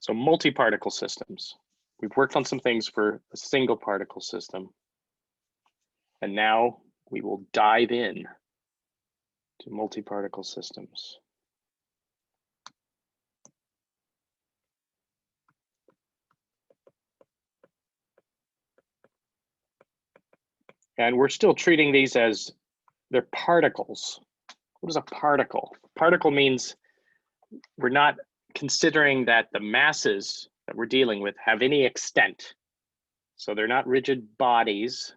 So multi-particle systems. We've worked on some things for a single particle system. And now we will dive in to multi-particle systems. And we're still treating these as they're particles. What is a particle? Particle means we're not considering that the masses that we're dealing with have any extent. So they're not rigid bodies,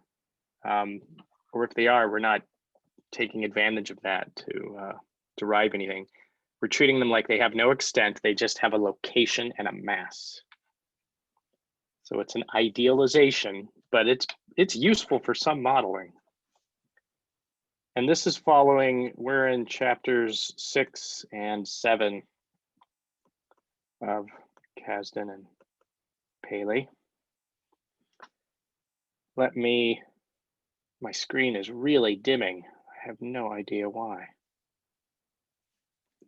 or if they are, we're not taking advantage of that to derive anything. We're treating them like they have no extent, they just have a location and a mass. So it's an idealization, but it's useful for some modeling. And this is following, we're in chapters 6 and 7 of Kasdin and Paley. My screen is really dimming. I have no idea why.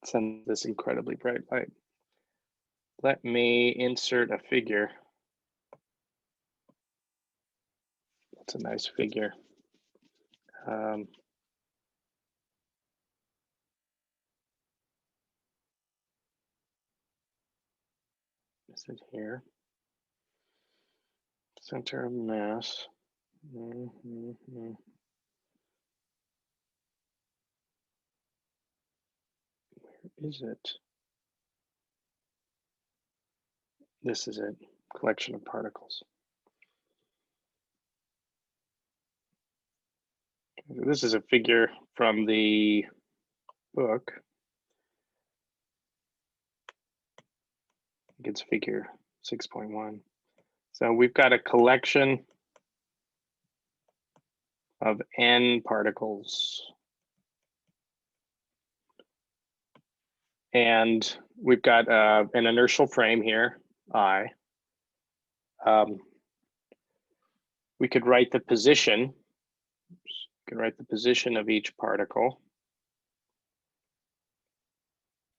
It's in this incredibly bright light. Let me insert a figure. That's a nice figure. Is it here? Center of mass. Where is it? This is it, collection of particles. This is a figure from the book. I think it's figure 6.1. So we've got a collection of n particles. And we've got an inertial frame here, I. We could write the position. We could write the position of each particle.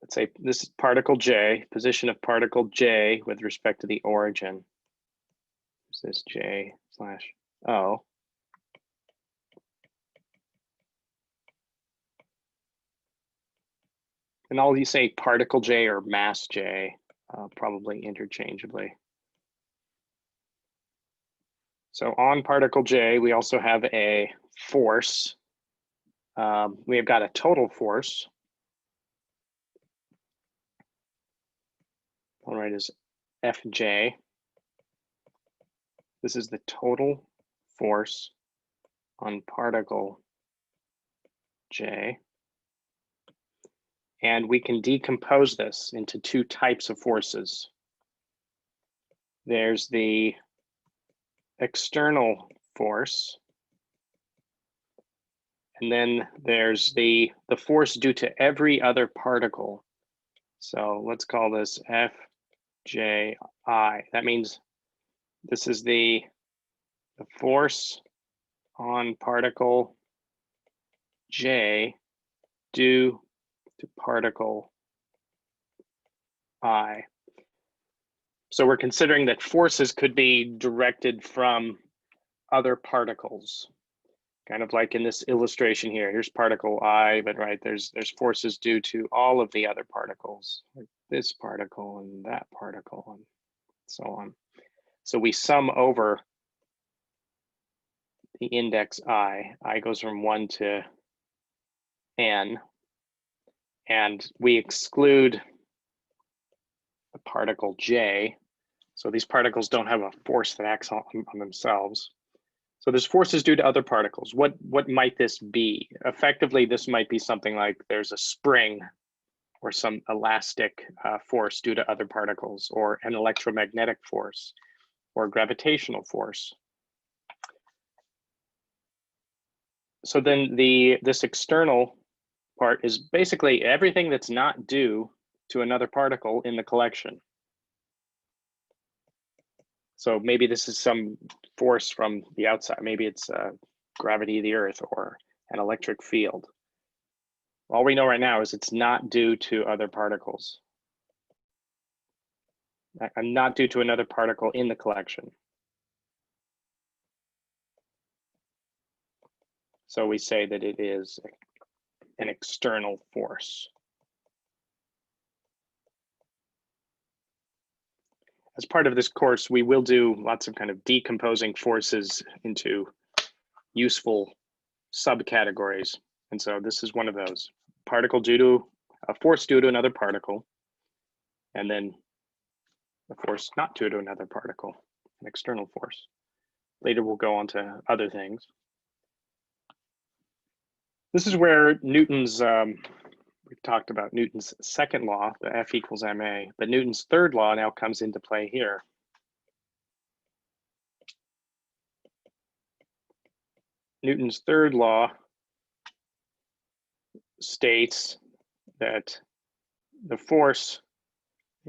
Let's say this is particle J, position of particle J with respect to the origin. Is this J slash O? And I'll say particle J or mass J, probably interchangeably. So on particle J, we also have a force. We have got a total force. All right, is Fj. This is the total force on particle J. And we can decompose this into two types of forces. There's the external force, and then there's the force due to every other particle. So let's call this Fji. That means this is the force on particle J due to particle I. So we're considering that forces could be directed from other particles, kind of like in this illustration here. Here's particle I, but right, there's forces due to all of the other particles, like this particle and that particle and so on. So we sum over the index I. I goes from 1 to n, and we exclude the particle J. So these particles don't have a force that acts on themselves. So there's forces due to other particles. What might this be? Effectively, this might be something like there's a spring or some elastic force due to other particles, or an electromagnetic force or gravitational force. So then this external part is basically everything that's not due to another particle in the collection. So maybe this is some force from the outside. Maybe it's gravity of the Earth or an electric field. All we know right now is it's not due to other particles. not due to another particle in the collection. So we say that it is an external force. As part of this course, we will do lots of kind of decomposing forces into useful subcategories. And so this is one of those. Particle due to a force due to another particle, and then a force not due to another particle, an external force. Later we'll go on to other things. This is where Newton's, we've talked about Newton's second law, the F equals ma, but Newton's third law now comes into play here. Newton's third law states that the force,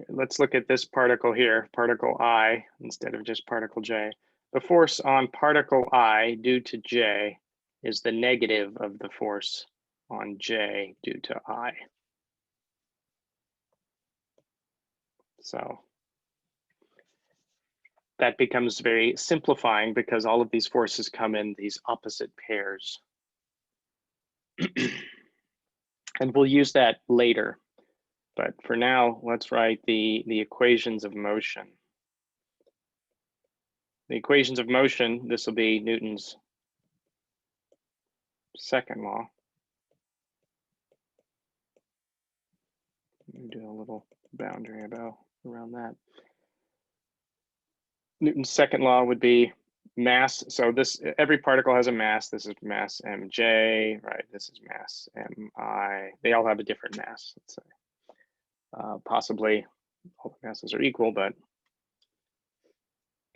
let's look at this particle here, particle I, instead of just particle J. The force on particle I due to J is the negative of the force on J due to I. So that becomes very simplifying because all of these forces come in these opposite pairs. And we'll use that later. But for now, let's write the equations of motion. The equations of motion, this will be Newton's second law. Let me do a little boundary around that. Newton's second law would be mass. So this, every particle has a mass. This is mass mj, right? This is mass mi. They all have a different mass, let's say. Possibly all the masses are equal, but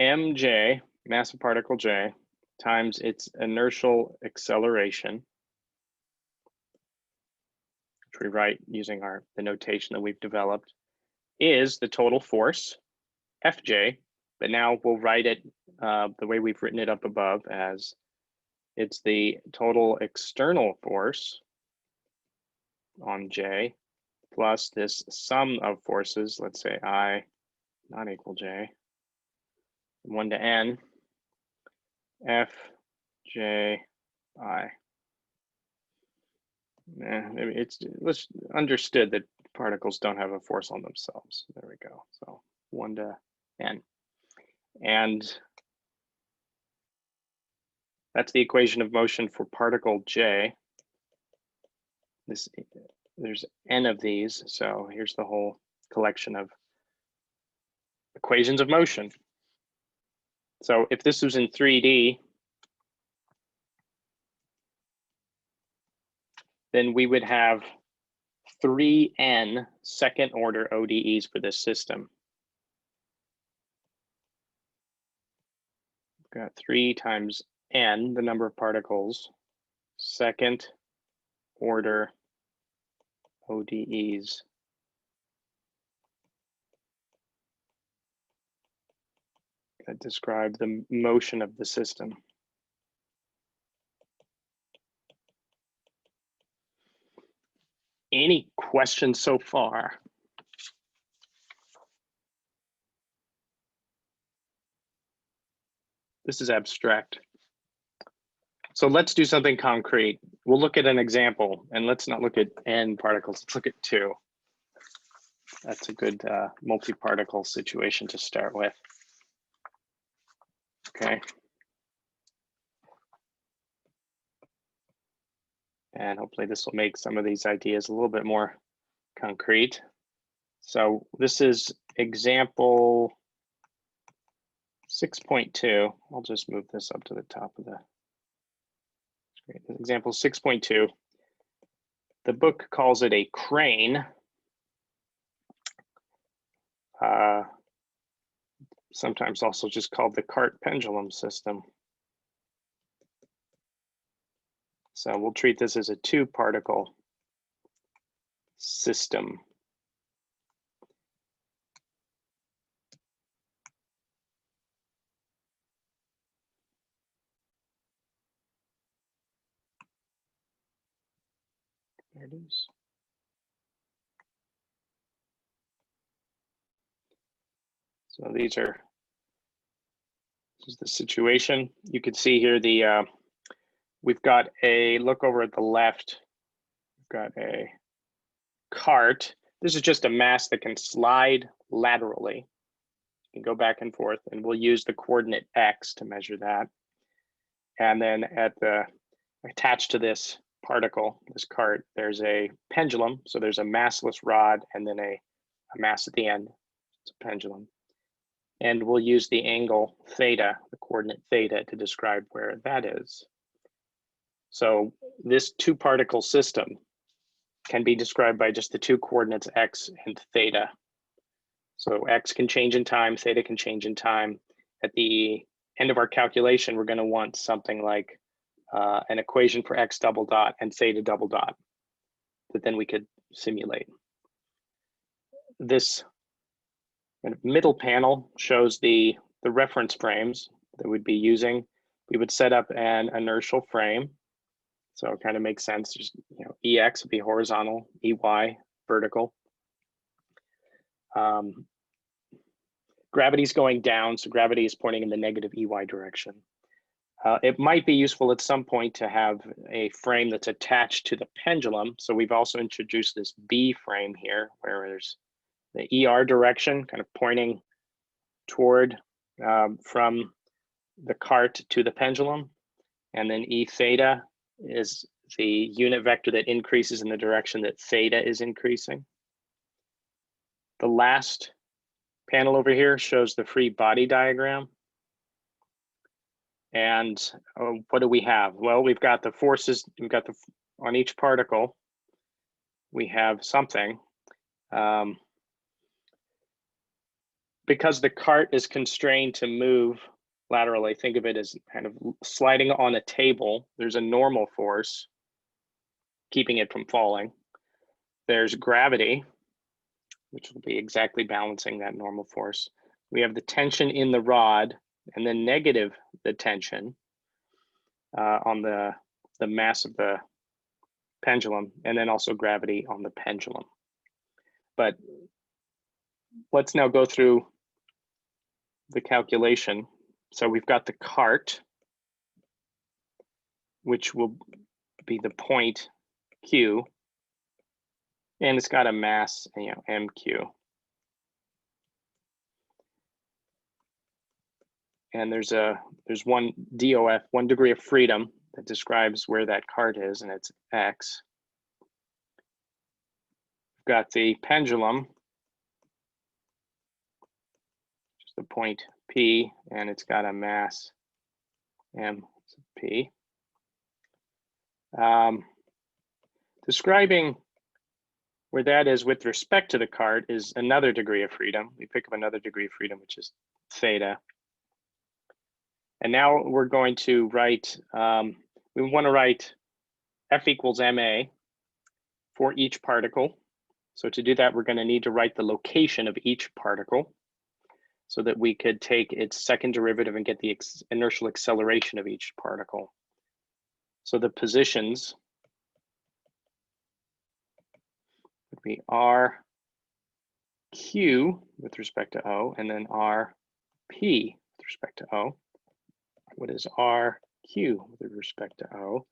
mj, mass of particle j, times its inertial acceleration, which we write using the notation that we've developed, is the total force, Fj, but now we'll write it the way we've written it up above as it's the total external force on J plus this sum of forces, let's say I not equal J, 1 to n, F, J, I. Maybe it's understood that particles don't have a force on themselves. There we go. So 1 to n. And that's the equation of motion for particle J. There's n of these, so here's the whole collection of equations of motion. So if this was in 3D, then we would have 3n second order ODEs for this system. We've got 3 times n, the number of particles, second order ODEs. That describe the motion of the system. Any questions so far? This is abstract. So let's do something concrete. We'll look at an example, and let's not look at n particles, let's look at 2. That's a good multi-particle situation to start with. Okay. And hopefully this will make some of these ideas a little bit more concrete. So this is example 6.2. I'll just move this up to the top of the screen. Example 6.2. The book calls it a crane. Sometimes also just called the cart-pendulum system. So we'll treat this as a 2-particle system. There it is. So this is the situation. You can see here we've got look over at the left, we've got a cart. This is just a mass that can slide laterally. You can go back and forth, and we'll use the coordinate x to measure that. And then attached to this particle, this cart, there's a pendulum. So there's a massless rod and then a mass at the end. It's a pendulum. And we'll use the angle theta, the coordinate theta, to describe where that is. So this two-particle system can be described by just the two coordinates x and theta. So x can change in time, theta can change in time. At the end of our calculation, we're going to want something like an equation for x double dot and theta double dot that then we could simulate. This kind of middle panel shows the reference frames that we'd be using. We would set up an inertial frame. So it kind of makes sense. Just, EX would be horizontal, EY vertical. Gravity's going down, so gravity is pointing in the negative EY direction. It might be useful at some point to have a frame that's attached to the pendulum. So we've also introduced this B frame here, where there's the ER direction kind of pointing toward from the cart to the pendulum. And then E theta is the unit vector that increases in the direction that theta is increasing. The last panel over here shows the free body diagram. And what do we have? Well, we've got the forces, on each particle, we have something. Because the cart is constrained to move laterally, think of it as kind of sliding on a table. There's a normal force keeping it from falling. There's gravity, which will be exactly balancing that normal force. We have the tension in the rod, and then negative the tension on the mass of the pendulum, and then also gravity on the pendulum. But let's now go through the calculation. So we've got the cart, which will be the point Q, and it's got a mass, MQ. And there's one DOF, 1 degree of freedom, that describes where that cart is, and it's X. We've got the pendulum, which is the point P, and it's got a mass MP. Describing where that is with respect to the cart is another degree of freedom. We pick up another degree of freedom, which is theta. And now we're going to write, we want to write F equals ma for each particle. So to do that, we're going to need to write the location of each particle so that we could take its second derivative and get the inertial acceleration of each particle. So the positions would be RQ with respect to O, and then RP with respect to O. What is RQ with respect to O?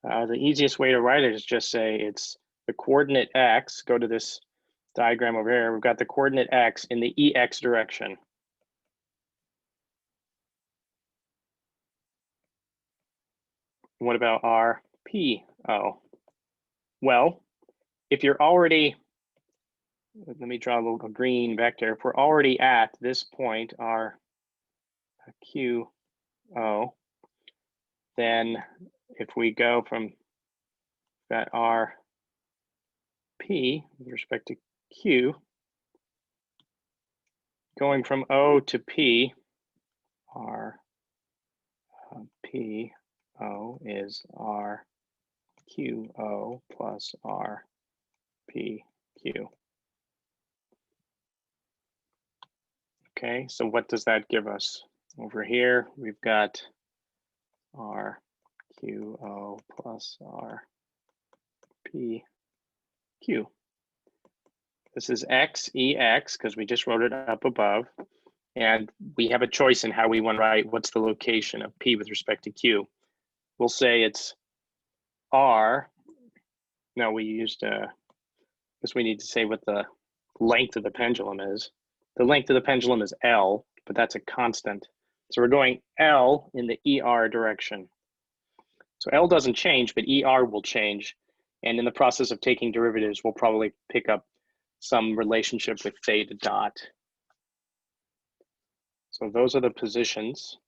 The easiest way to write it is just say it's the coordinate X. Go to this diagram over here. We've got the coordinate X in the EX direction. What about RPO? Well, if you're already, let me draw a little green vector. If we're already at this point, RQO, then if we go from that RP with respect to Q, going from O to P, RPO is RQO plus RPQ. Okay, so what does that give us? Over here, we've got RQO plus RPQ. This is X, EX, because we just wrote it up above. And we have a choice in how we want to write what's the location of P with respect to Q. We'll say it's R. No, we used, because we need to say what the length of the pendulum is. The length of the pendulum is L, but that's a constant. So we're going L in the ER direction. So L doesn't change, but ER will change. And in the process of taking derivatives, we'll probably pick up some relationship with theta dot. So those are the positions.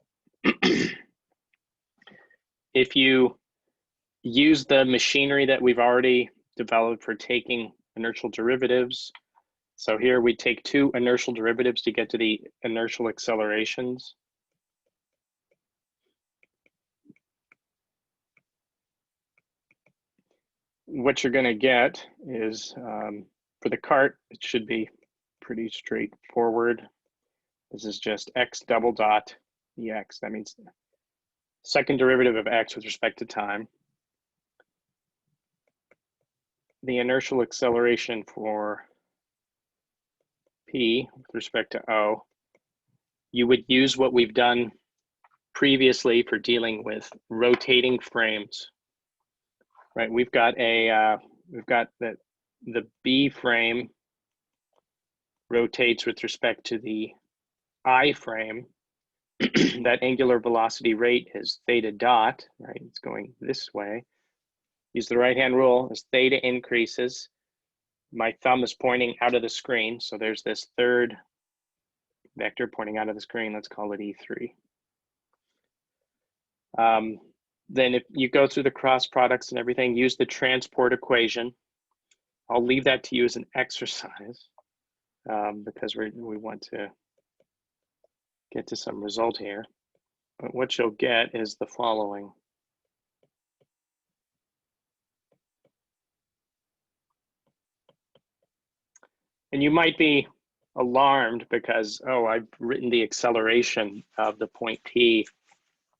If you use the machinery that we've already developed for taking inertial derivatives, so here we take two inertial derivatives to get to the inertial accelerations. What you're going to get is, for the cart, it should be pretty straightforward. This is just x double dot ex. That means second derivative of x with respect to time. The inertial acceleration for P with respect to O. You would use what we've done previously for dealing with rotating frames. Right, we've got the B frame rotates with respect to the I frame. That angular velocity rate is theta dot, right? It's going this way. Use the right-hand rule. As theta increases, my thumb is pointing out of the screen. So there's this third vector pointing out of the screen. Let's call it E3. Then if you go through the cross products and everything, use the transport equation. I'll leave that to you as an exercise because we want to get to some result here. But what you'll get is the following. And you might be alarmed because, oh, I've written the acceleration of the point P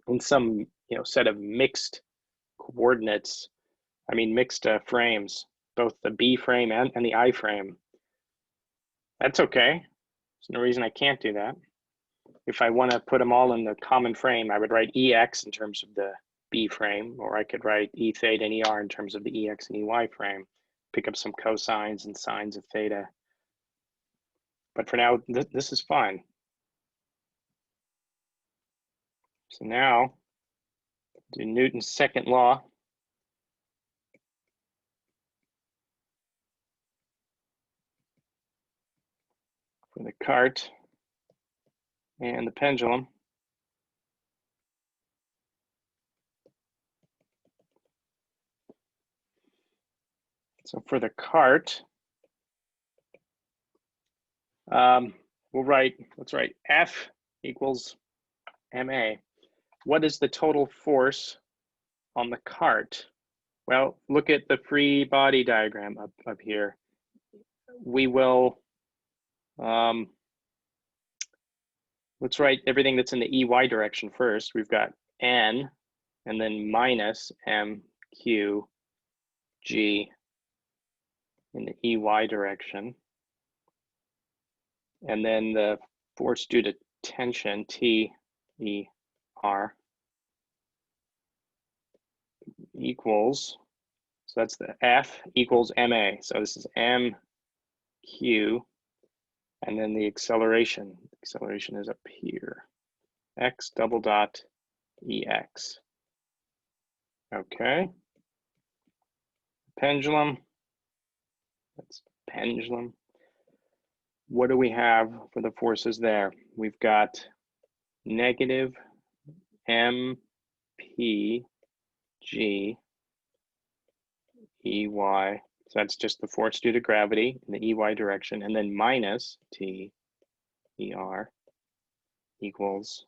in some set of mixed coordinates. I mean, mixed frames, both the B frame and the I frame. That's okay. There's no reason I can't do that. If I want to put them all in the common frame, I would write EX in terms of the B frame, or I could write E theta and ER in terms of the EX and EY frame, pick up some cosines and sines of theta. But for now, this is fine. So now, do Newton's second law. For the cart and the pendulum. So for the cart, let's write F equals ma. What is the total force on the cart? Well, look at the free body diagram up here. We will, let's write everything that's in the EY direction first. We've got N and then minus MQG in the EY direction. And then the force due to tension, TER, equals, so that's the F equals MA. So this is MQ, and then the acceleration. The acceleration is up here, X double dot EX. Okay. Pendulum, that's pendulum. What do we have for the forces there? We've got negative MPG EY. So that's just the force due to gravity in the EY direction, and then minus TER equals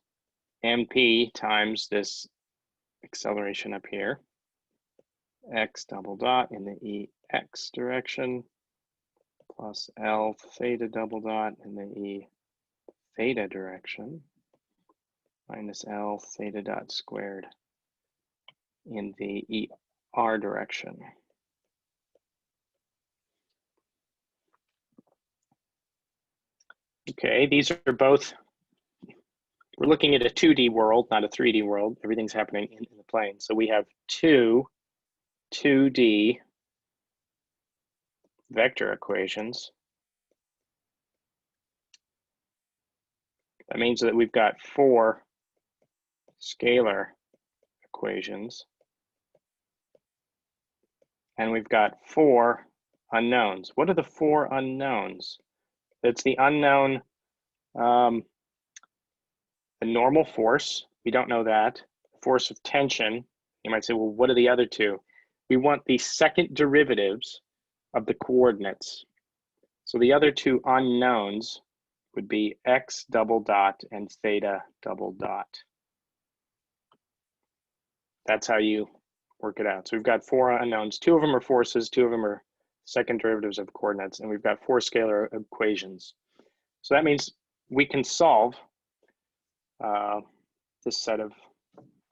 MP times this acceleration up here, X double dot in the EX direction, plus L theta double dot in the E theta direction, minus L theta dot squared in the ER direction. Okay, these are both we're looking at a 2D world, not a 3D world. Everything's happening in the plane. So we have two 2D vector equations. That means that we've got 4 scalar equations. And we've got 4 unknowns. What are the 4 unknowns? It's the unknown, the normal force. We don't know that. Force of tension. You might say, well, what are the other 2? We want the second derivatives of the coordinates. So the other 2 unknowns would be x double dot and theta double dot. That's how you work it out. So we've got 4 unknowns. 2 of them are forces, 2 of them are second derivatives of coordinates, and we've got 4 scalar equations. So that means we can solve this set of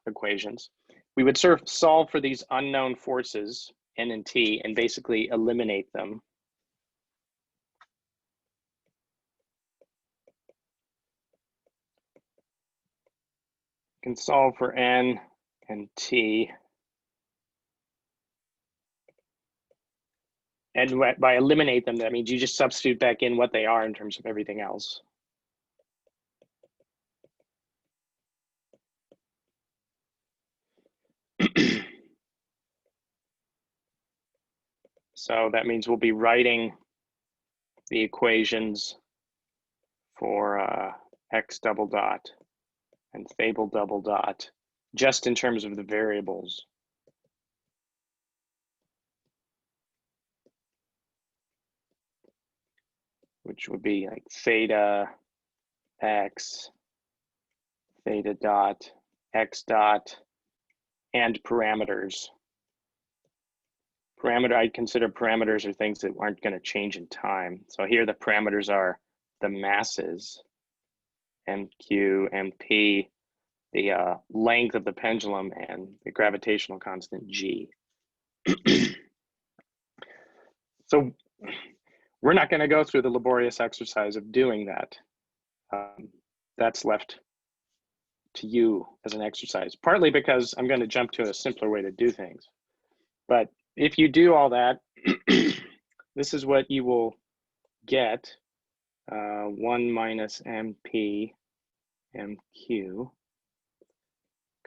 equations. We would solve for these unknown forces, n and t, and basically eliminate them. We can solve for n and t. And by eliminate them, that means you just substitute back in what they are in terms of everything else. So that means we'll be writing the equations for x double dot and theta double dot just in terms of the variables. Which would be like theta x, theta dot, x dot, and parameters. I consider parameters are things that aren't going to change in time. So here the parameters are the masses, mq, mp, the length of the pendulum, and the gravitational constant g. So we're not going to go through the laborious exercise of doing that. That's left to you as an exercise, partly because I'm going to jump to a simpler way to do things. But if you do all that, this is what you will get. 1 minus mp mq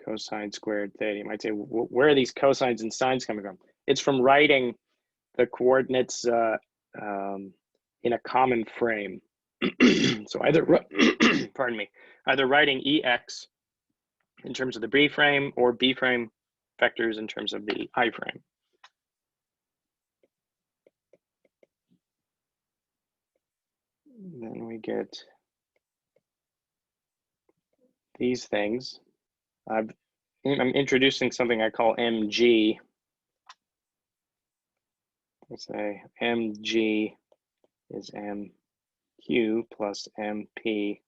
cosine squared theta. You might say, where are these cosines and sines coming from? It's from writing the coordinates in a common frame. So either, pardon me, either writing EX in terms of the B frame or B frame vectors in terms of the I frame. Then we get these things. I'm introducing something I call mg. Let's say mg is mq plus mp.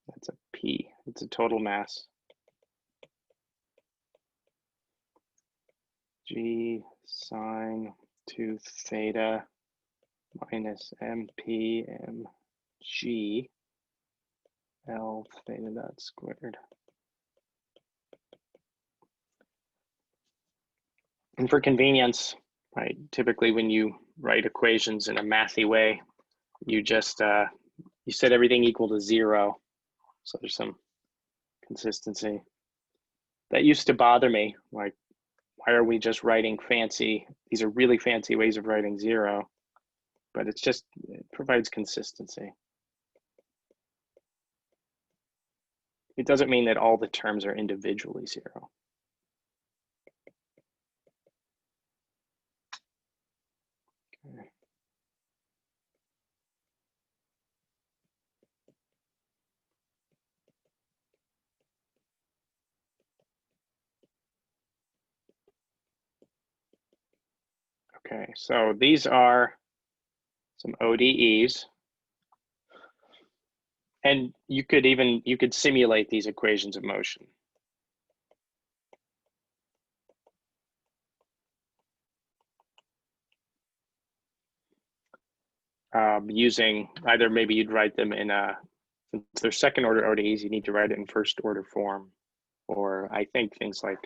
That's a p. It's a total mass. G sine 2 theta minus mp mg L theta dot squared. And for convenience, right, typically when you write equations in a mathy way, you just you set everything equal to 0. So there's some consistency. That used to bother me, like, why are we just writing fancy? These are really fancy ways of writing 0, but it's just, it provides consistency. It doesn't mean that all the terms are individually 0. Okay. Okay, so these are some ODEs. And you could simulate these equations of motion. Using either maybe you'd write them in a Since they're second order ODEs, you need to write it in first order form. Or I think things like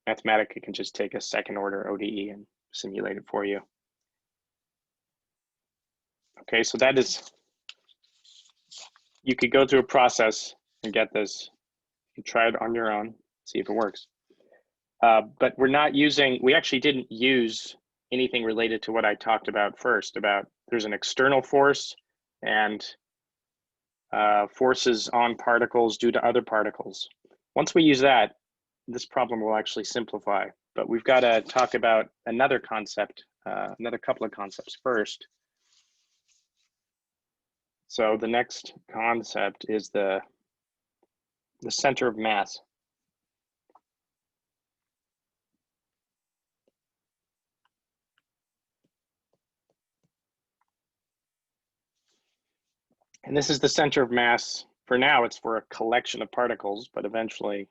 Mathematica can just take a second order ODE and simulate it for you. Okay, so that is, you could go through a process and get this. You try it on your own, see if it works. But we're not using, we actually didn't use anything related to what I talked about first, about there's an external force and forces on particles due to other particles. Once we use that, this problem will actually simplify. But we've got to talk about another concept, another couple of concepts first. So the next concept is the center of mass. And this is the center of mass. For now, it's for a collection of particles, but eventually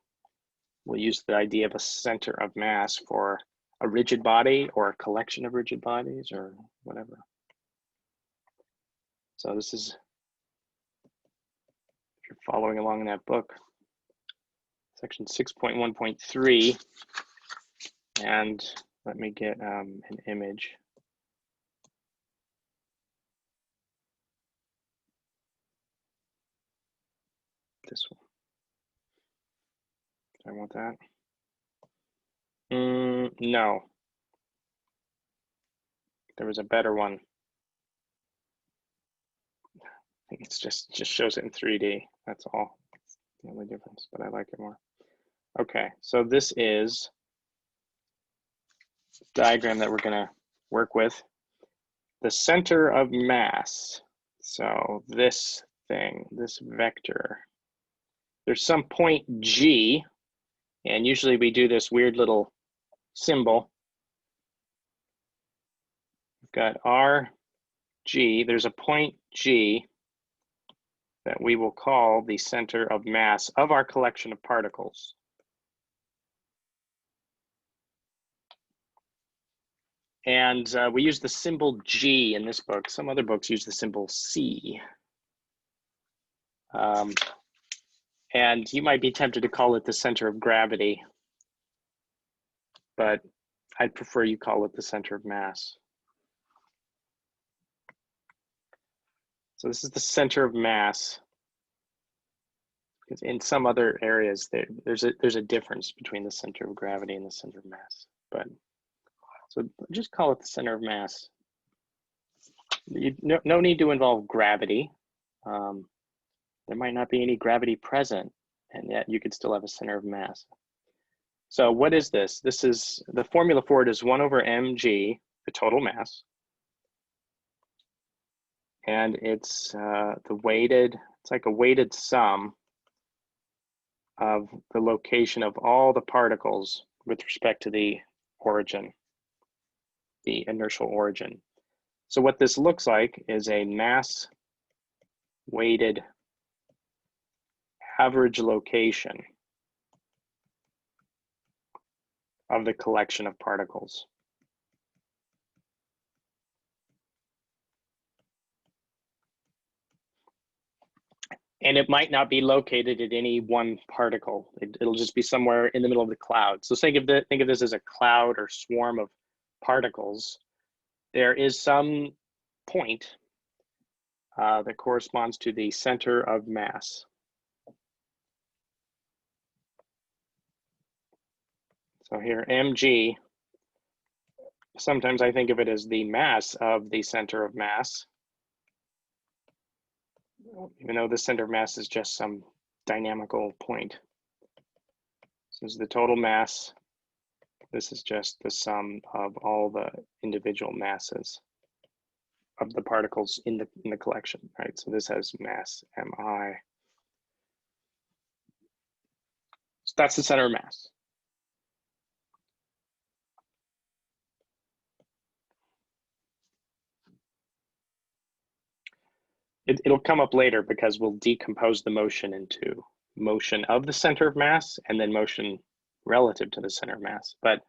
we'll use the idea of a center of mass for a rigid body or a collection of rigid bodies or whatever. So this is, if you're following along in that book, section 6.1.3, and let me get an image. This one. Do I want that? No. There was a better one. I think it's just shows it in 3D. That's all. That's the only difference, but I like it more. Okay, so this is the diagram that we're going to work with. The center of mass. So this thing, this vector, there's some point G, and usually we do this weird little symbol. We've got RG, there's a point G that we will call the center of mass of our collection of particles. And we use the symbol G in this book. Some other books use the symbol C. And you might be tempted to call it the center of gravity, but I'd prefer you call it the center of mass. So this is the center of mass. Because in some other areas, there's a difference between the center of gravity and the center of mass. But so just call it the center of mass. No need to involve gravity. There might not be any gravity present, and yet you could still have a center of mass. So what is this? This is, the formula for it is 1 over mg, the total mass. And it's the weighted, it's like a weighted sum of the location of all the particles with respect to the origin, the inertial origin. So what this looks like is a mass weighted average location of the collection of particles. And it might not be located at any one particle. It'll just be somewhere in the middle of the cloud. So think of this as a cloud or swarm of particles. There is some point that corresponds to the center of mass. So here, mg, sometimes I think of it as the mass of the center of mass, even though the center of mass is just some dynamical point. This is the total mass. This is just the sum of all the individual masses of the particles in the collection, right? So this has mass mi. So that's the center of mass. It'll come up later because we'll decompose the motion into motion of the center of mass and then motion relative to the center of mass. But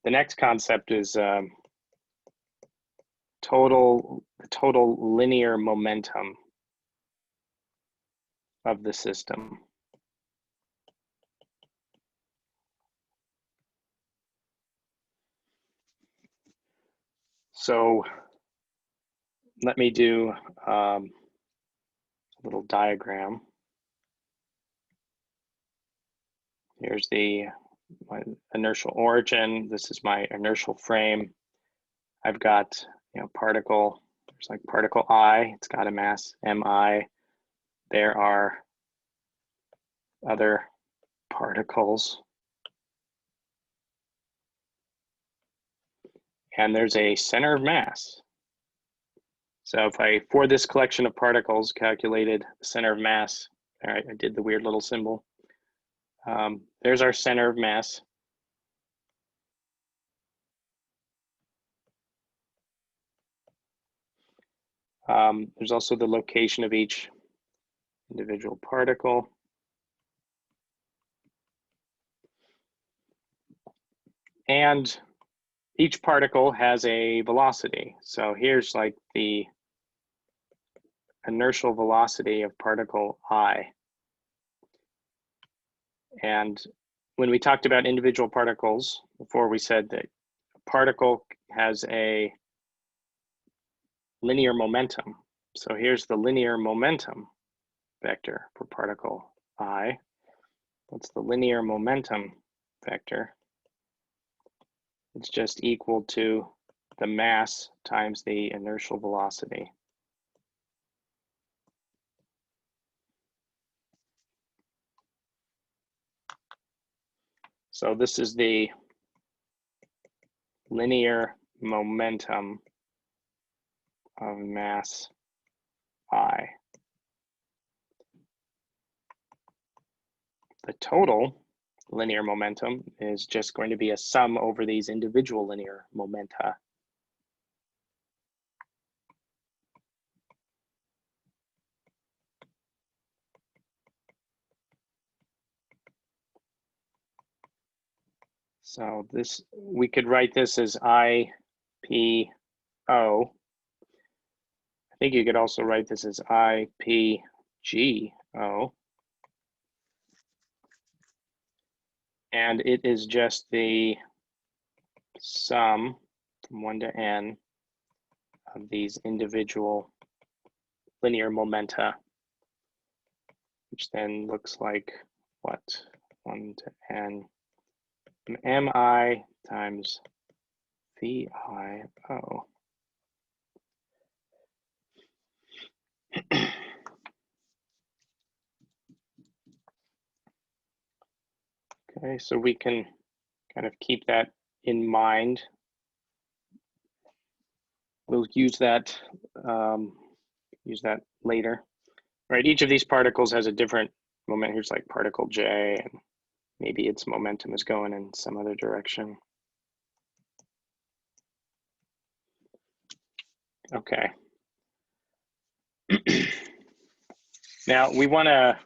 the next concept is total linear momentum of the system. So let me do a little diagram. Here's my inertial origin. This is my inertial frame. I've got, particle. There's like particle I. It's got a mass mi. There are other particles. And there's a center of mass. So if I, for this collection of particles, calculated the center of mass, all right, I did the weird little symbol. There's our center of mass. There's also the location of each individual particle. And each particle has a velocity. So here's like the inertial velocity of particle I. And when we talked about individual particles before, we said that a particle has a linear momentum. So here's the linear momentum vector for particle I. What's the linear momentum vector? It's just equal to the mass times the inertial velocity. So this is the linear momentum of mass I. The total linear momentum is just going to be a sum over these individual linear momenta. So this, we could write this as I, P, O. I think you could also write this as I, P, G, O. And it is just the sum from 1 to n of these individual linear momenta, which then looks like what? 1 to n mi times VIO. Okay, so we can kind of keep that in mind. We'll use that later. Right, each of these particles has a different moment. Here's like particle J, and maybe its momentum is going in some other direction. Okay. Now we want to,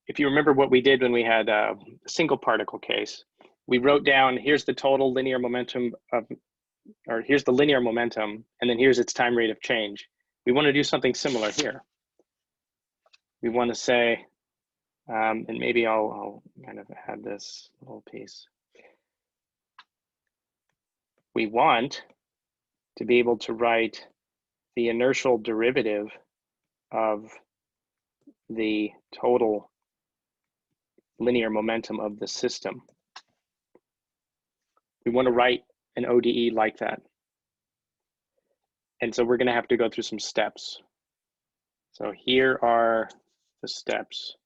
if you remember what we did when we had a single particle case, we wrote down, here's the total linear momentum of, or here's the linear momentum, and then here's its time rate of change. We want to do something similar here. We want to say, and maybe I'll kind of add this little piece. We want to be able to write the inertial derivative of the total linear momentum of the system. We want to write an ODE like that. And so we're going to have to go through some steps. So here are the steps.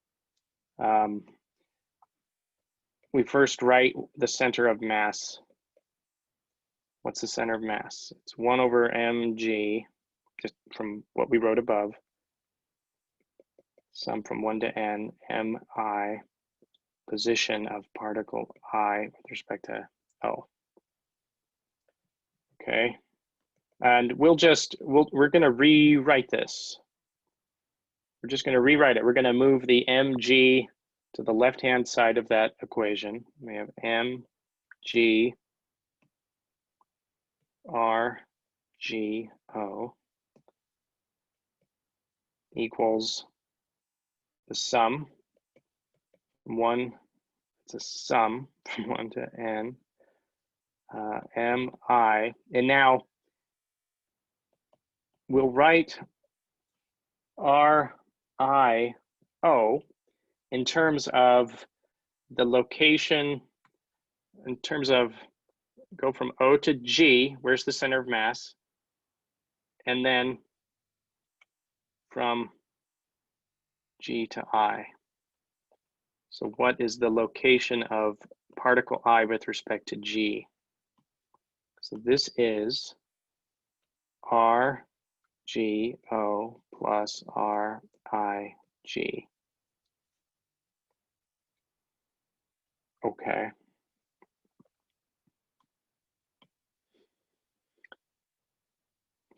We first write the center of mass. What's the center of mass? It's 1 over mg, just from what we wrote above. Sum from 1 to n, mi, position of particle I with respect to O. Okay, and we're going to rewrite this. We're just going to rewrite it. We're going to move the mg to the left-hand side of that equation. We have mg r g o equals the sum from 1, it's a sum from 1 to n, mi, and now we'll write RIO in terms of the location, in terms of go from O to G, where's the center of mass, and then from G to I. So what is the location of particle I with respect to G? So this is RGO plus RIG. Okay.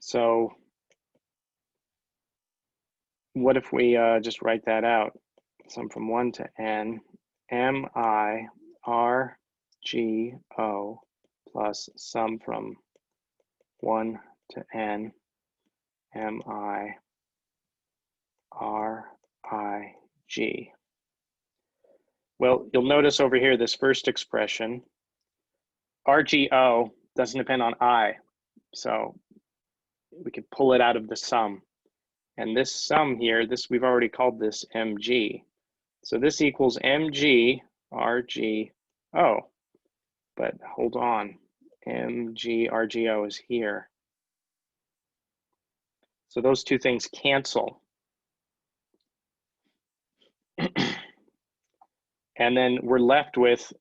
So what if we just write that out? Sum from 1 to n, mi RGO plus sum from 1 to n, mi RIG. Well, you'll notice over here this first expression, RGO doesn't depend on I, so we could pull it out of the sum. And this sum here, this we've already called this mg. So this equals mg RGO. But hold on, mg RGO is here. So those two things cancel. And then we're left with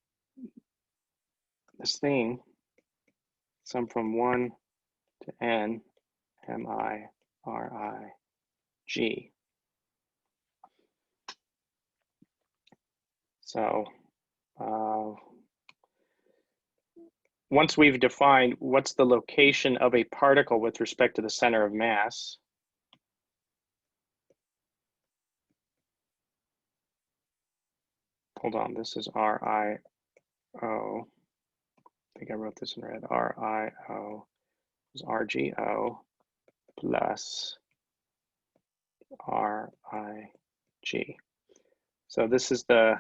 this thing, sum from 1 to n, mi RIG. So once we've defined what's the location of a particle with respect to the center of mass, hold on, this is RIO. I think I wrote this in red. RIO is RGO plus RIG. So this is the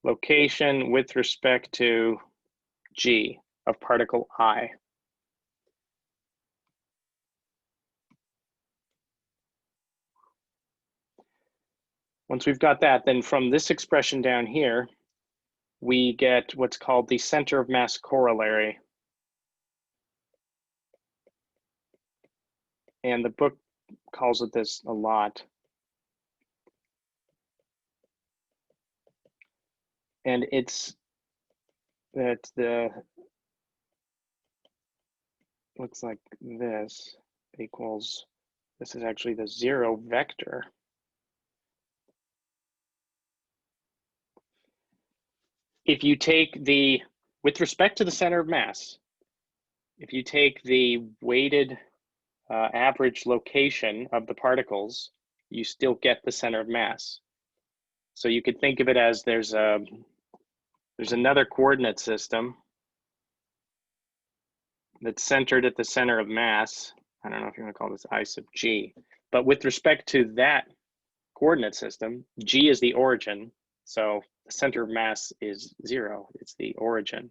location with respect to G of particle I. Once we've got that, then from this expression down here, we get what's called the center of mass corollary. And the book calls it this a lot. And it's that the, looks like this equals, this is actually the zero vector. If you take the, with respect to the center of mass, if you take the weighted average location of the particles, you still get the center of mass. So you could think of it as there's another coordinate system that's centered at the center of mass. I don't know if you want to call this I sub G, but with respect to that coordinate system, G is the origin. So the center of mass is 0, it's the origin.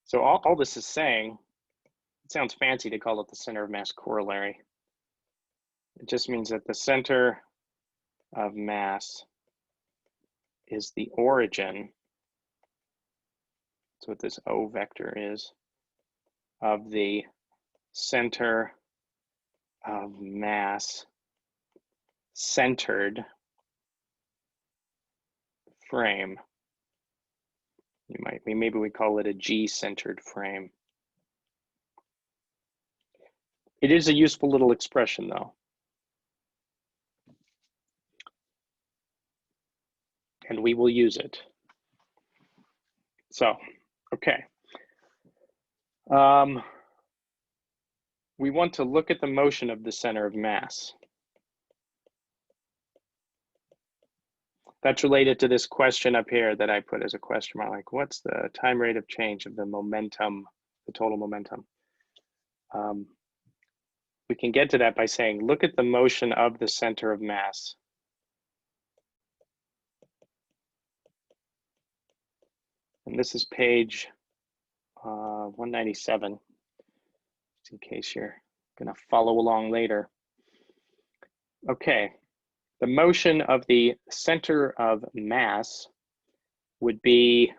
So all this is saying, it sounds fancy to call it the center of mass corollary. It just means that the center of mass is the origin. That's what this O vector is, of the center of mass centered frame. Maybe we call it a G-centered frame. It is a useful little expression though. And we will use it. So, okay. We want to look at the motion of the center of mass. That's related to this question up here that I put as a question mark, like what's the time rate of change of the momentum, the total momentum? we can get to that by saying, look at the motion of the center of mass. And this is page 197, just in case you're going to follow along later. Okay, the motion of the center of mass would be,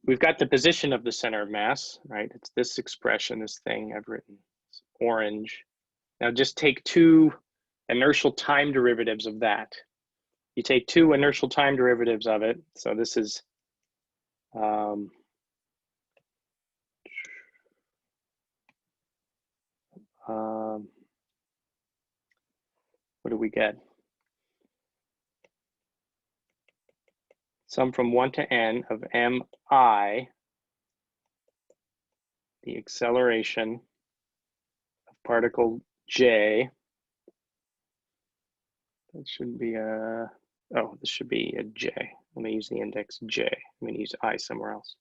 we've got the position of the center of mass, right? It's this expression, this thing I've written, it's orange. Now just take two inertial time derivatives of that. You take two inertial time derivatives of it. So this is what do we get? Sum from 1 to n of mi, the acceleration of particle j. That should be a, oh, this should be a j. Let me use the index j. I'm going to use I somewhere else.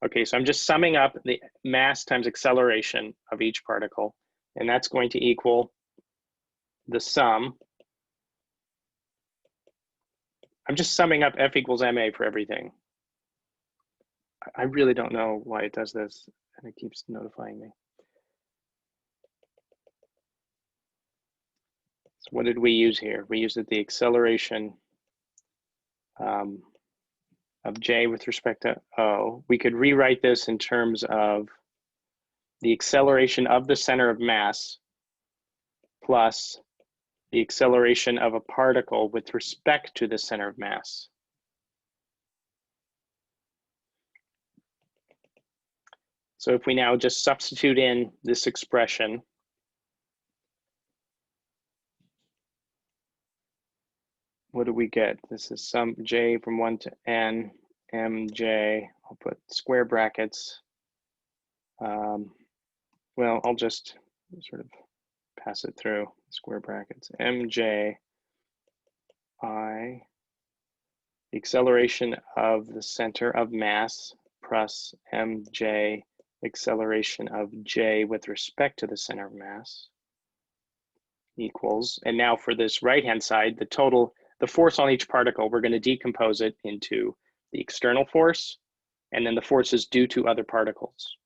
Okay, so I'm just summing up the mass times acceleration of each particle, and that's going to equal the sum. I'm just summing up F equals ma for everything. I really don't know why it does this, and it keeps notifying me. So what did we use here? We used the acceleration of j with respect to O. We could rewrite this in terms of the acceleration of the center of mass plus the acceleration of a particle with respect to the center of mass. So if we now just substitute in this expression, what do we get? This is sum j from 1 to n, mj, I'll put square brackets. Well, I'll just sort of pass it through square brackets. mj I, the acceleration of the center of mass, plus mj, acceleration of j with respect to the center of mass, equals, and now for this right-hand side, the total, the force on each particle, we're going to decompose it into the external force and then the forces due to other particles.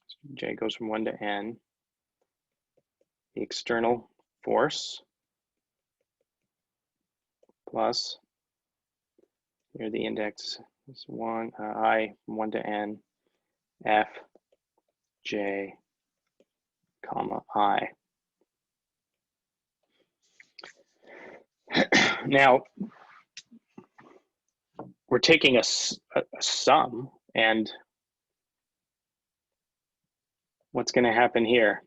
So j goes from 1 to n. The external force plus, here the index is 1, I from 1 to n, f, j, comma, I. Now, we're taking a sum, and what's going to happen here?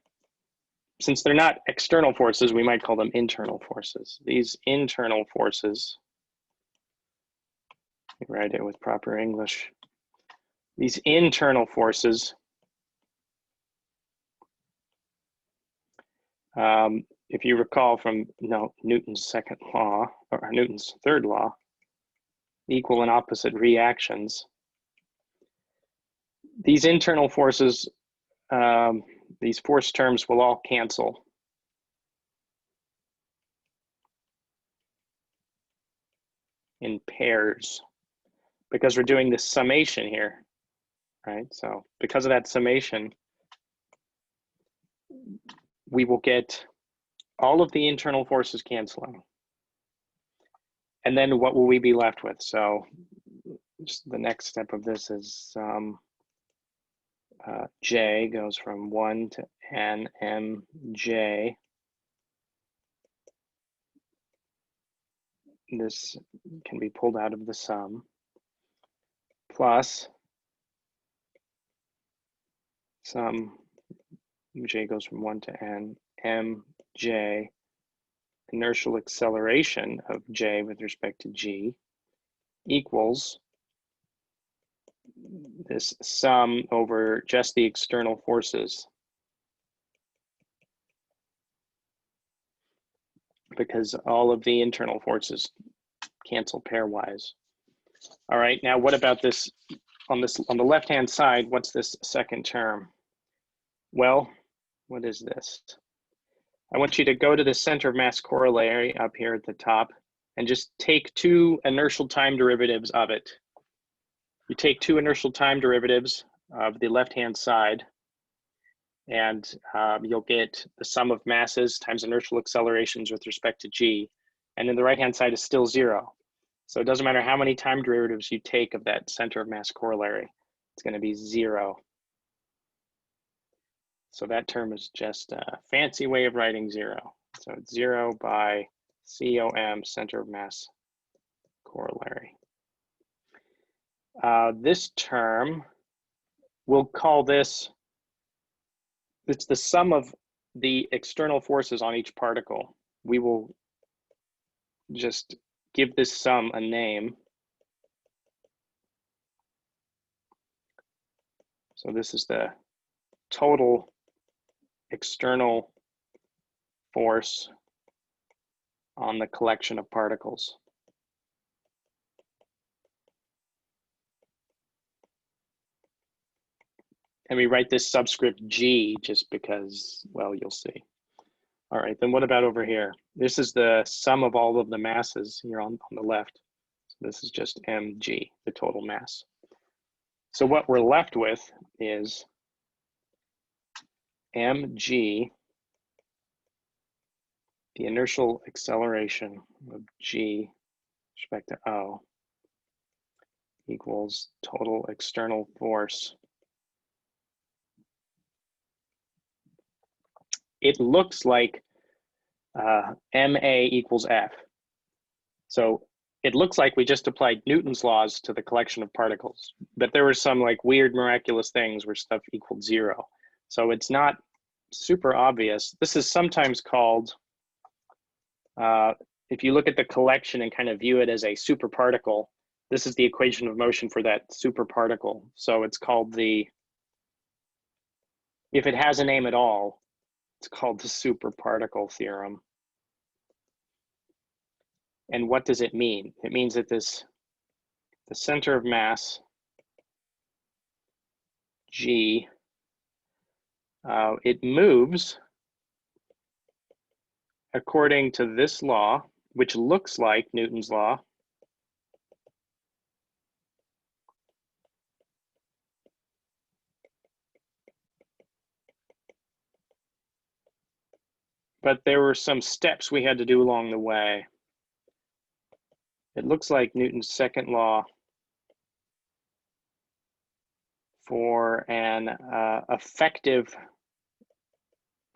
Since they're not external forces, we might call them internal forces. These internal forces, let me write it with proper English. These internal forces, if you recall from Newton's second law, or Newton's third law, equal and opposite reactions. These internal forces, these force terms will all cancel. In pairs, because we're doing this summation here, right? So because of that summation, we will get all of the internal forces canceling. And then what will we be left with? So just the next step of this is j goes from 1 to n, mj. This can be pulled out of the sum, plus sum j goes from 1 to n, mj, inertial acceleration of j with respect to g, equals this sum over just the external forces, because all of the internal forces cancel pairwise. All right, now what about this on the left-hand side, what's this second term? Well, what is this? I want you to go to the center of mass corollary up here at the top and just take two inertial time derivatives of it. You take two inertial time derivatives of the left-hand side, and you'll get the sum of masses times inertial accelerations with respect to g. And then the right-hand side is still 0. So it doesn't matter how many time derivatives you take of that center of mass corollary, it's going to be 0. So that term is just a fancy way of writing 0. So it's 0 by c.o.m, center of mass corollary. This term, we'll call this, it's the sum of the external forces on each particle. We will just give this sum a name. So this is the total external force on the collection of particles. And we write this subscript G just because, well, you'll see. All right, then what about over here? This is the sum of all of the masses here on the left. So this is just mg, the total mass. So what we're left with is mg, the inertial acceleration of g with respect to O, equals total external force. It looks like ma equals F. So it looks like we just applied Newton's laws to the collection of particles, but there were some like weird miraculous things where stuff equaled 0. So it's not super obvious. This is sometimes called, if you look at the collection and kind of view it as a superparticle, this is the equation of motion for that superparticle. So it's called the, if it has a name at all, it's called the Superparticle Theorem. And what does it mean? It means that the center of mass, G, it moves according to this law, which looks like Newton's law. But there were some steps we had to do along the way. It looks like Newton's second law for an effective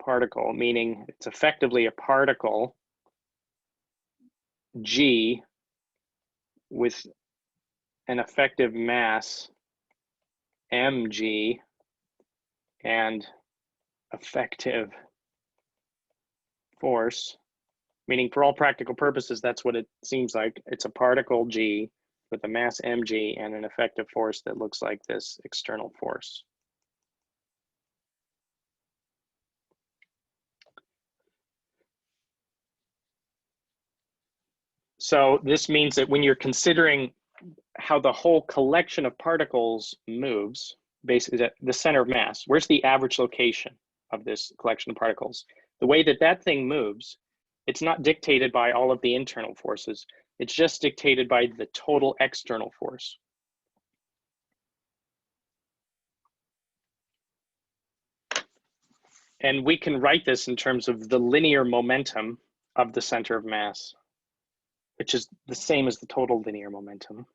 particle, meaning it's effectively a particle, G, with an effective mass, mg, and effective force, meaning for all practical purposes, that's what it seems like. It's a particle G with a mass mg and an effective force that looks like this external force. So this means that when you're considering how the whole collection of particles moves, basically at the center of mass, where's the average location of this collection of particles? The way that that thing moves, it's not dictated by all of the internal forces. It's just dictated by the total external force. And we can write this in terms of the linear momentum of the center of mass, which is the same as the total linear momentum.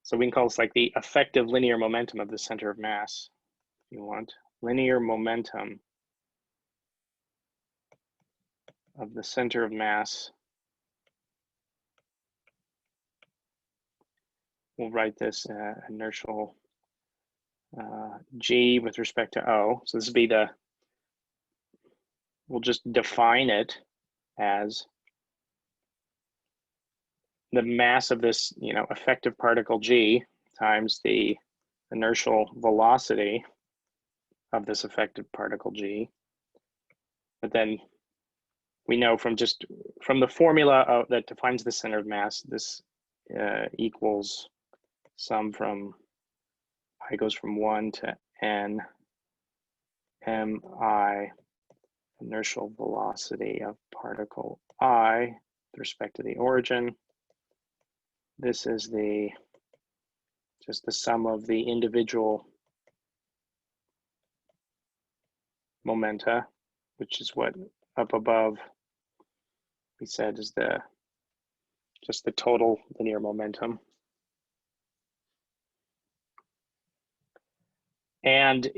So we can call this like the effective linear momentum of the center of mass, if you want. Linear momentum of the center of mass. We'll write this inertial G with respect to O. So this would be the, we'll just define it as the mass of this, effective particle G times the inertial velocity of this effective particle G. But then we know from the formula that defines the center of mass, this equals sum from I goes from 1 to n mi inertial velocity of particle I with respect to the origin. This is just the sum of the individual momenta, which is what up above we said is just the total linear momentum. And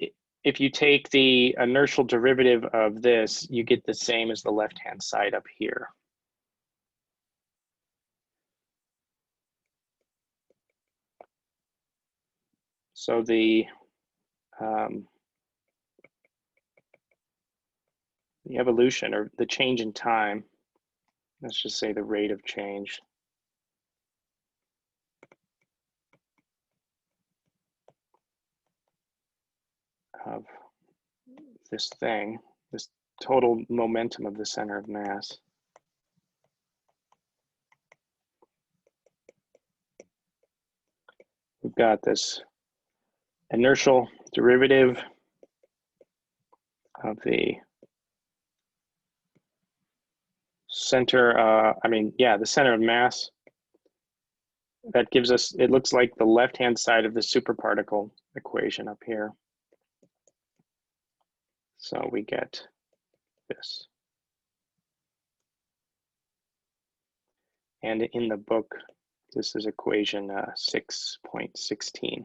if you take the inertial derivative of this, you get the same as the left-hand side up here. So the evolution, or the change in time, let's just say the rate of change, of this thing, this total momentum of the center of mass, we've got this inertial derivative of the center, the center of mass. That gives us, it looks like the left-hand side of the superparticle equation up here. So we get this. And in the book, this is equation 6.16.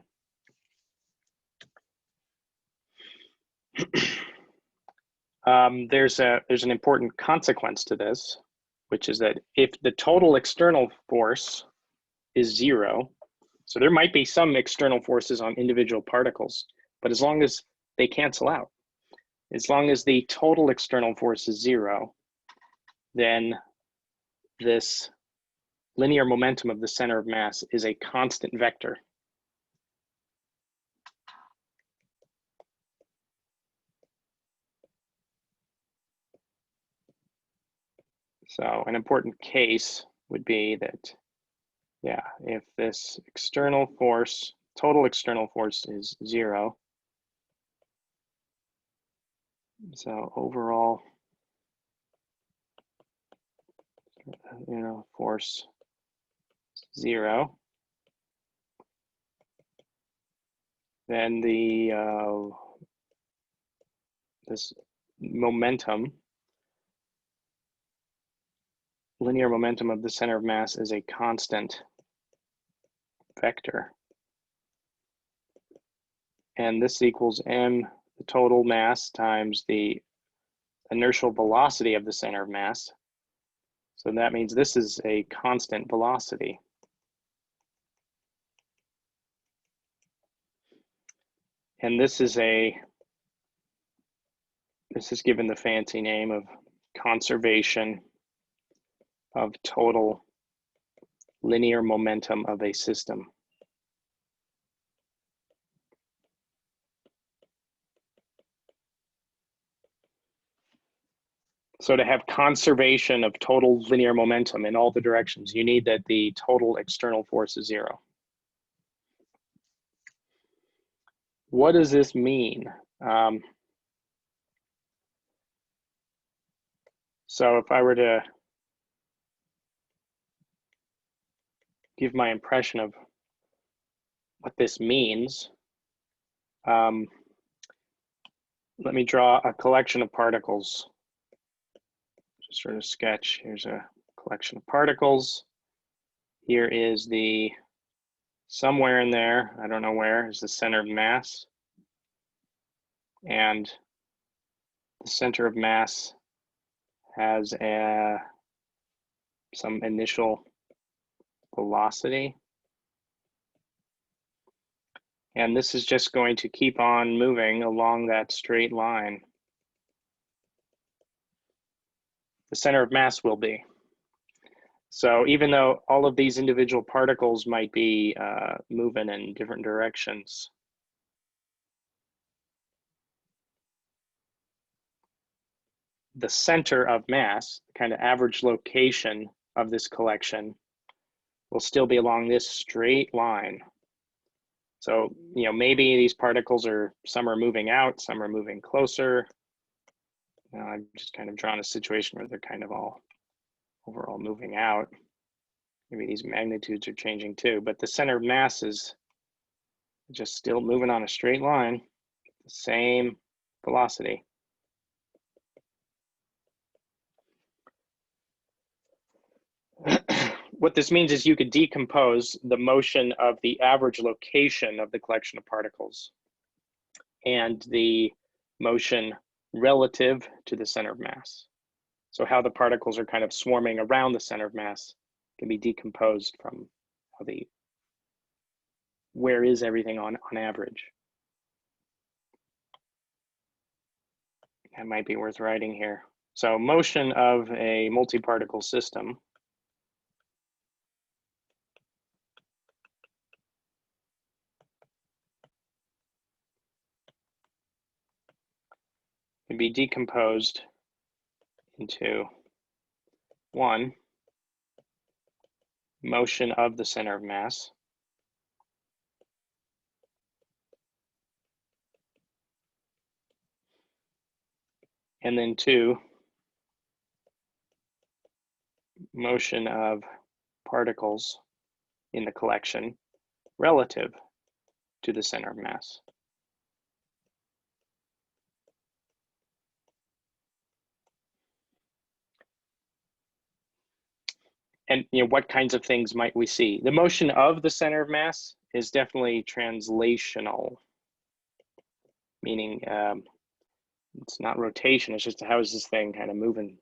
There's an important consequence to this, which is that if the total external force is 0, so there might be some external forces on individual particles, but as long as they cancel out, as long as the total external force is 0, then this linear momentum of the center of mass is a constant vector. So an important case would be that, yeah, if this external force, total external force is 0, so overall, force 0, then this momentum, linear momentum of the center of mass, is a constant vector. And this equals m, the total mass, times the inertial velocity of the center of mass. So that means this is a constant velocity. And this is given the fancy name of conservation of total linear momentum of a system. So to have conservation of total linear momentum in all the directions, you need that the total external force is 0. What does this mean? So if I were to give my impression of what this means, let me draw a collection of particles. Just sort of sketch. Here's a collection of particles. Here is somewhere in there, I don't know where, is the center of mass. And the center of mass has some initial velocity. And this is just going to keep on moving along that straight line. The center of mass will be. So even though all of these individual particles might be moving in different directions, the center of mass, kind of average location of this collection, will still be along this straight line. So, maybe these particles some are moving out, some are moving closer. Now I've just kind of drawn a situation where they're kind of all overall moving out. Maybe these magnitudes are changing too, but the center of mass is just still moving on a straight line, the same velocity. What this means is you could decompose the motion of the average location of the collection of particles and the motion relative to the center of mass. So how the particles are kind of swarming around the center of mass can be decomposed from how where is everything on average. That might be worth writing here. So motion of a multi-particle system can be decomposed into 1, motion of the center of mass, and then 2, motion of particles in the collection relative to the center of mass. And what kinds of things might we see? The motion of the center of mass is definitely translational, meaning it's not rotation, it's just how is this thing kind of moving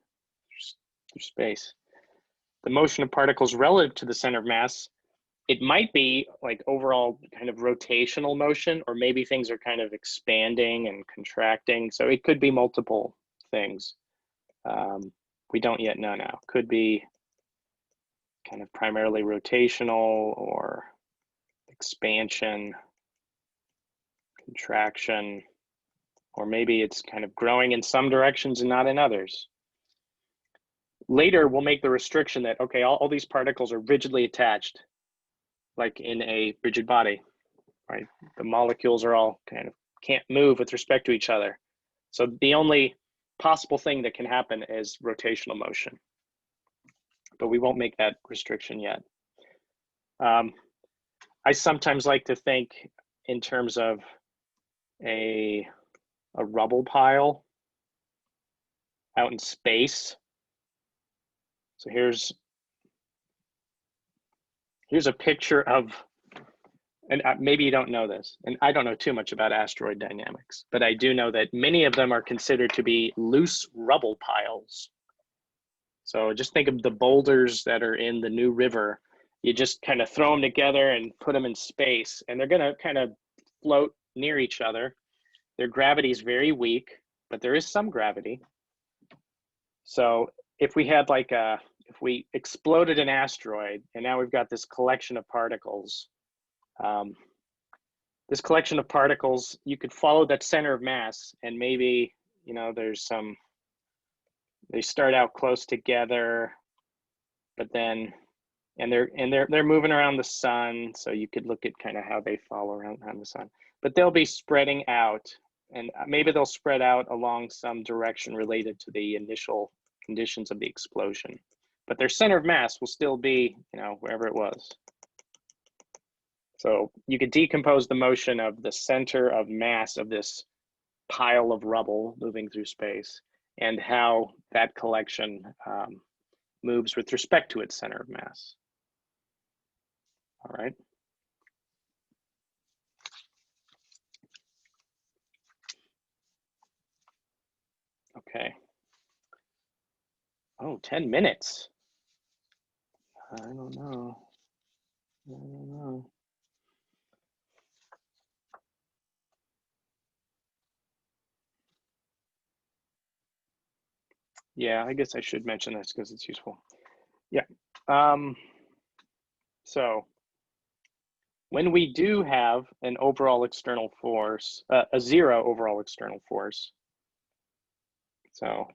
through space. The motion of particles relative to the center of mass, it might be like overall kind of rotational motion, or maybe things are kind of expanding and contracting. So it could be multiple things. We don't yet know now. Could be kind of primarily rotational or expansion, contraction, or maybe it's kind of growing in some directions and not in others. Later, we'll make the restriction that, okay, all these particles are rigidly attached, like in a rigid body, right? The molecules are all kind of can't move with respect to each other. So the only possible thing that can happen is rotational motion, but we won't make that restriction yet. I sometimes like to think in terms of a Rubble-pile out in space. So here's a picture of, and maybe you don't know this, and I don't know too much about asteroid dynamics, but I do know that many of them are considered to be loose rubble piles. So just think of the boulders that are in the New River. You just kind of throw them together and put them in space, and they're going to kind of float near each other. Their gravity is very weak, but there is some gravity. So if we had like if we exploded an asteroid and now we've got this collection of particles, this collection of particles, you could follow that center of mass, and maybe, there's some, they start out close together, but then, and they're moving around the sun. So you could look at kind of how they fall around the sun, but they'll be spreading out, and maybe they'll spread out along some direction related to the initial conditions of the explosion, but their center of mass will still be, wherever it was. So you could decompose the motion of the center of mass of this pile of rubble moving through space and how that collection moves with respect to its center of mass. All right. Okay. Oh, 10 minutes. I don't know. Yeah, I guess I should mention this because it's useful. Yeah. So when we do have an overall external force, a zero overall external force, so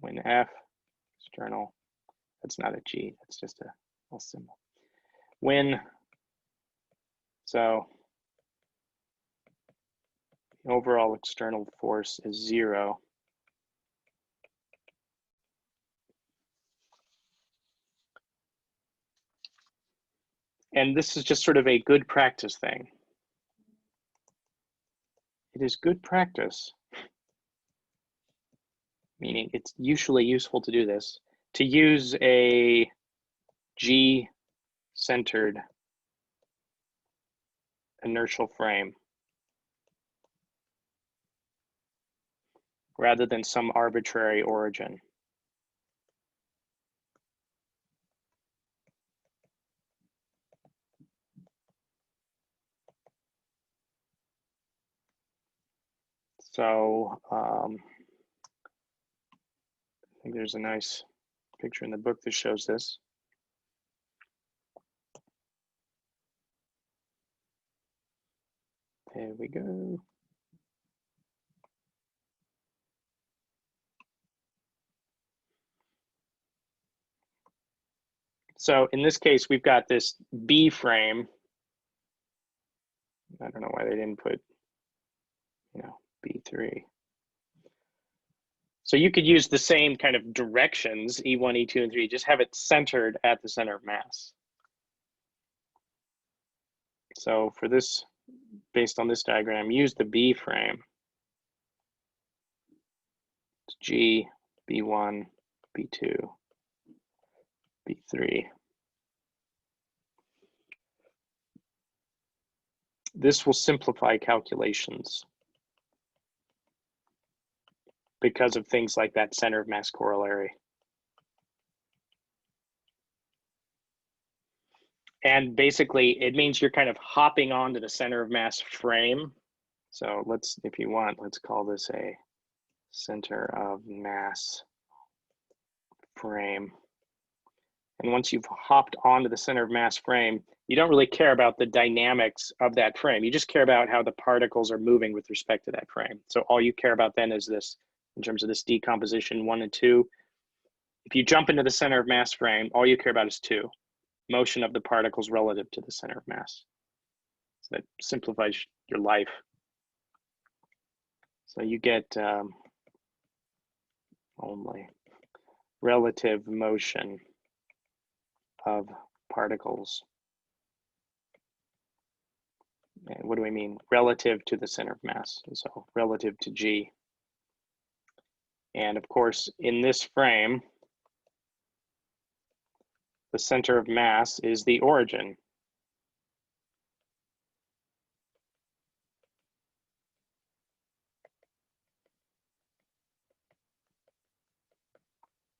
when F external, that's not a G, that's just a little symbol. So overall external force is 0. And this is just sort of a good practice thing. It is good practice, meaning it's usually useful to do this, to use a G-centered inertial frame rather than some arbitrary origin. So I think there's a nice picture in the book that shows this. There we go. So in this case, we've got this B frame. I don't know why they didn't put, B3. So you could use the same kind of directions, E1, E2, and 3, just have it centered at the center of mass. So for this, based on this diagram, use the B frame. It's G, B1, B2, B3. This will simplify calculations because of things like that center of mass corollary. And basically, it means you're kind of hopping onto the center of mass frame. So let's, if you want, let's call this a center of mass frame. And once you've hopped onto the center of mass frame, you don't really care about the dynamics of that frame. You just care about how the particles are moving with respect to that frame. So all you care about then is this, in terms of this decomposition 1 and 2. If you jump into the center of mass frame, all you care about is 2, motion of the particles relative to the center of mass. So that simplifies your life. So you get only relative motion of particles. And what do we mean? Relative to the center of mass, so relative to G. And of course, in this frame, the center of mass is the origin.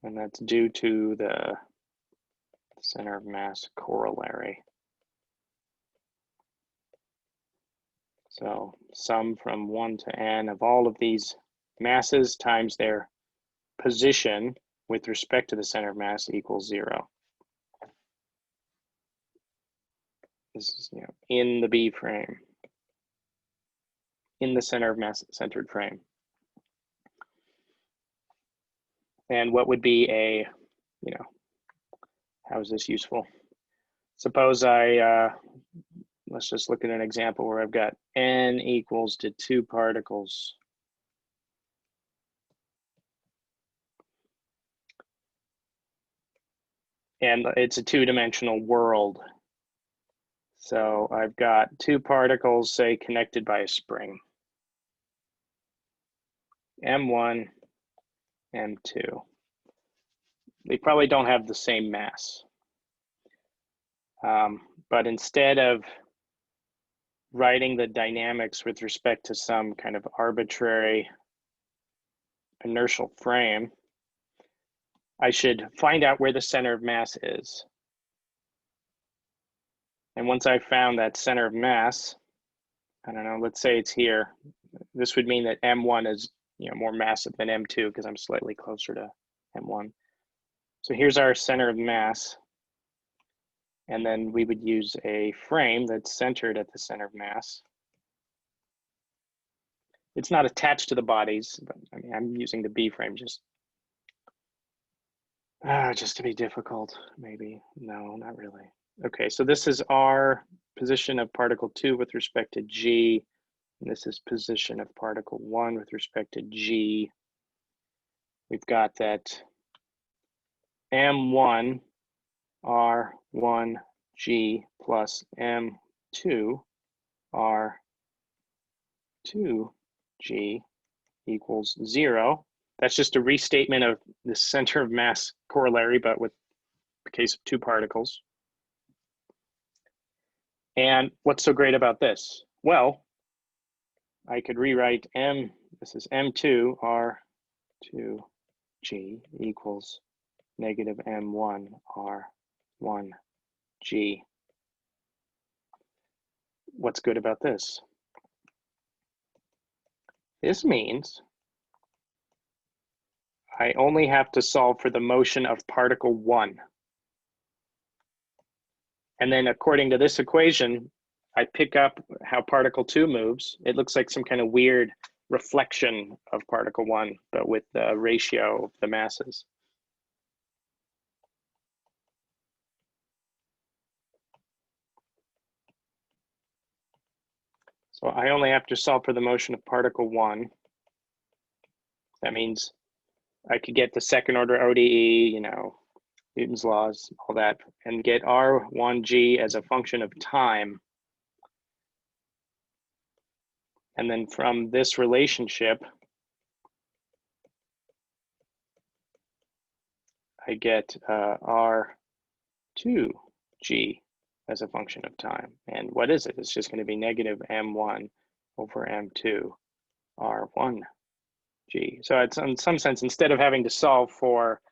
And that's due to the center of mass corollary. So sum from 1 to n of all of these masses times their position with respect to the center of mass equals 0. This is, in the B frame, in the center of mass centered frame. And what would be a, how is this useful? Suppose let's just look at an example where I've got n equals to 2 particles. And it's a 2-dimensional world. So I've got 2 particles, say, connected by a spring. M1, M2. They probably don't have the same mass. But instead of writing the dynamics with respect to some kind of arbitrary inertial frame, I should find out where the center of mass is. And once I've found that center of mass, I don't know, let's say it's here. This would mean that M1 is more massive than M2 because I'm slightly closer to M1. So here's our center of mass. And then we would use a frame that's centered at the center of mass. It's not attached to the bodies, but I mean, I'm using the B frame just to be difficult, maybe. No, not really. Okay, so this is our position of particle 2 with respect to G. And this is position of particle 1 with respect to g. We've got that m1 r1g plus m2 r2g equals 0. That's just a restatement of the center of mass corollary, but with the case of two particles. And what's so great about this? Well, I could rewrite this is m2 r2g equals negative m1 r1g. What's good about this? This means I only have to solve for the motion of particle 1. And then according to this equation, I pick up how particle 2 moves. It looks like some kind of weird reflection of particle 1, but with the ratio of the masses. So I only have to solve for the motion of particle 1. That means I could get the second order ODE, you know, Newton's laws, all that, and get R1G as a function of time. And then from this relationship, I get R2G as a function of time. And what is it? It's just going to be negative M1 over M2 R1G. So it's in some sense, instead of having to solve for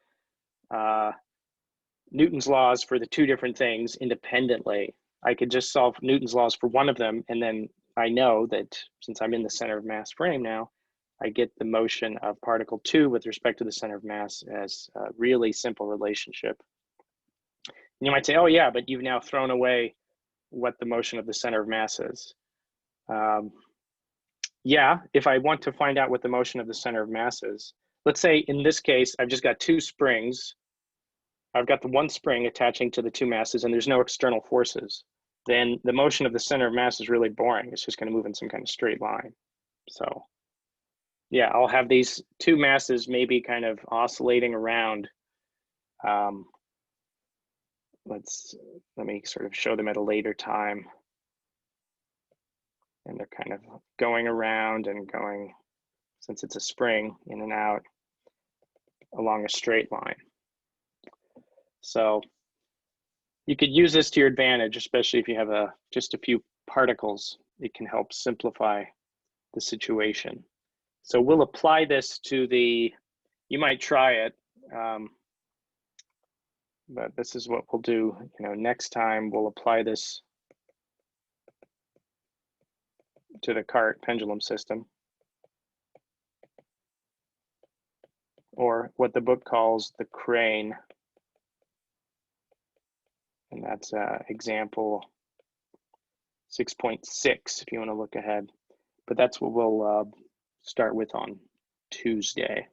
Newton's laws for the two different things independently, I could just solve Newton's laws for one of them, and then I know that since I'm in the center of mass frame now, I get the motion of particle 2 with respect to the center of mass as a really simple relationship. And you might say, oh yeah, but you've now thrown away what the motion of the center of mass is. Yeah, if I want to find out what the motion of the center of mass is, let's say in this case, I've just got two springs. I've got the one spring attaching to the two masses and there's no external forces. Then the motion of the center of mass is really boring. It's just going to move in some kind of straight line. So yeah, I'll have these two masses maybe kind of oscillating around. Let me sort of show them at a later time. And they're kind of going around and going, since it's a spring, in and out along a straight line. So you could use this to your advantage, especially if you have just a few particles. It can help simplify the situation. So we'll apply this to you might try it, but this is what we'll do. Next time we'll apply this to the cart-pendulum system, or what the book calls the crane. And that's example 6.6 if you want to look ahead. But that's what we'll start with on Tuesday.